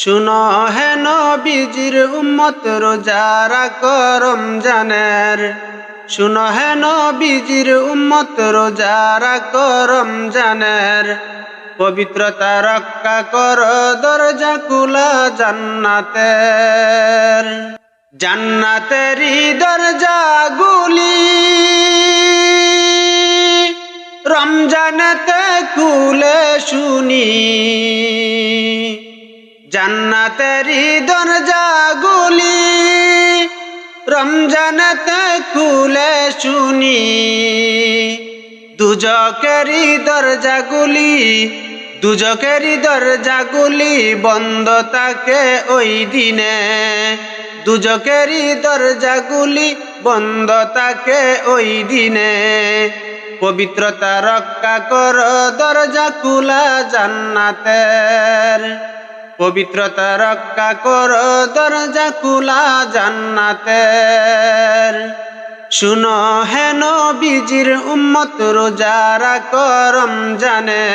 শুনো হে নবীজির উম্মত রোজারা করম জানের। শুনো হে নবীজির উম্মত রোজারা করম জানের। পবিত্রতা রক্ষা কর দরজা কুলা জান্নাতের। জান্নাতেরই দরজা গুলি রমজানেতে খুলে শুনি। জান্নাতেরই দরজা গুলি রমজানেতে খুলে শুনি। দুজকেরই দরজাগুলি দরজাগুলি বন্ধ থাকে ওই দিনে। দুজকেরই দরজাগুলি বন্ধ থাকে ওই দিনে। পবিত্রতা রক্ষা কর দরজা খোলা জান্নাতের। পবিত্রতা রক্ষা কর দরজা খোলা জান্নাতের। শুনো হে নবীজির উম্মত রোজারা করম জানে।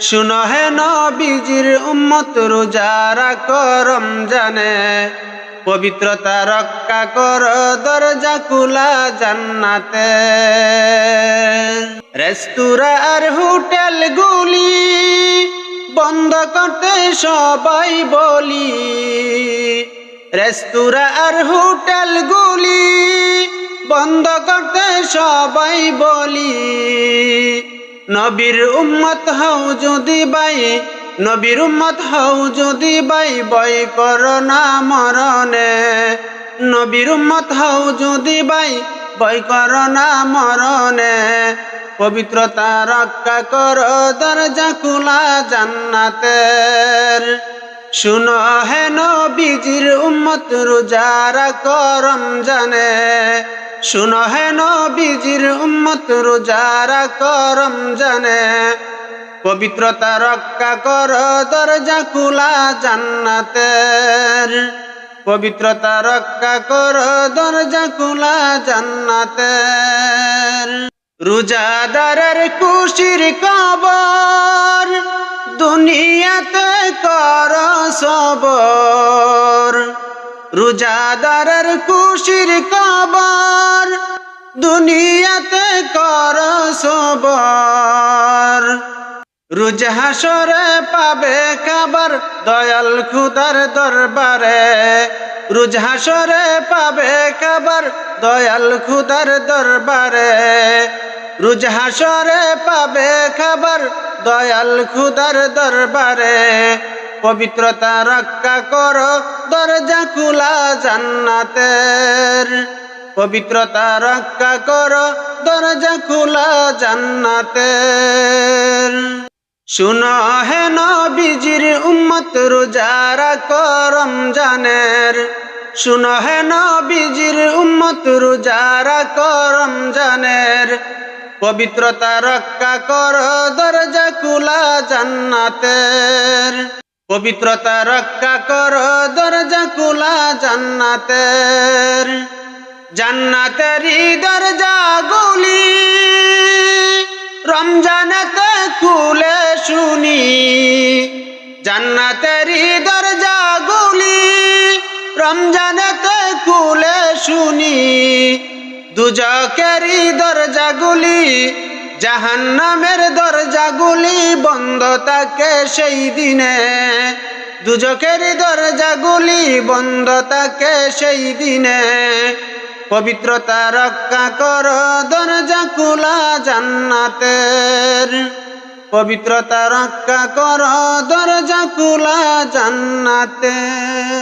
শুনো হে নবীজির উম্মত রোজারা করম জানে। পবিত্রতা রক্ষা কর দরজা খোলা জান্নাতের। রেস্তোরাঁ আর হোটেল গুলি বন্ধ করতে সবাই বলি। রেস্তোরাঁ আর হোটেল গুলি বন্ধ করতে সবাই বলি। নবীর উম্মত হও যদি ভাই, নবীর উম্মত হও যদি ভাই, ভয় করো না মরণে। নবীর উম্মত হও যদি ভাই, ভয় করো না মরণে। পবিত্রতা রক্ষা করো দরজা খোলা জান্নাতের। শুনো হে নবীজির উম্মত রোজারা করম জানে। শুনো হে নবীজির উম্মত রোজারা করম জানে। পবিত্রতা রক্ষা করো দরজা খোলা জান্নাতের। পবিত্রতা রক্ষা করো দরজা খোলা জান্নাতের। রোজাদারের খুশির খবর দুনিয়াতে কর সবর। রোজাদারের খুশির খবর দুনিয়াতে কর সবর। রোজ হাসরে পাবে খাবার দয়াল খুদার দরবারে। রোজ হাসরে পাবে খাবার দয়াল খুদার দরবারে। রোজ হাসরে পাবে খাবার দয়াল খুদার দরবারে। পবিত্রতা রক্ষা করো দরজা খোলা জান্নাতের। পবিত্রতা রক্ষা করো দরজা খোলা জান্নাতের। শুনো হে নবীজির উম্মত রোজারা করম জানের। শুনো হে নবীজির উম্মত রোজারা করম জানের। পবিত্রতা রক্ষা করো দরজা খোলা জান্নাতের। পবিত্রতা রক্ষা করো দরজা খোলা জান্নাতের। জান্নাতেরই দরজা গুলি রমজানেতে খুলে শুনি। জান্নাতেরই দরজা গুলি রমজানেতে খুলে শুনি। দুজকেরই দরজাগুলি জাহান্নামের দরজাগুলি বন্ধ থাকে সেই দিনে। দুজকেরই দরজাগুলি বন্ধ থাকে সেই দিনে। পবিত্রতা রক্ষা করো দরজা খোলা জান্নাতের। পবিত্রতা রক্ষা করো দরজা খোলা জান্নাতের।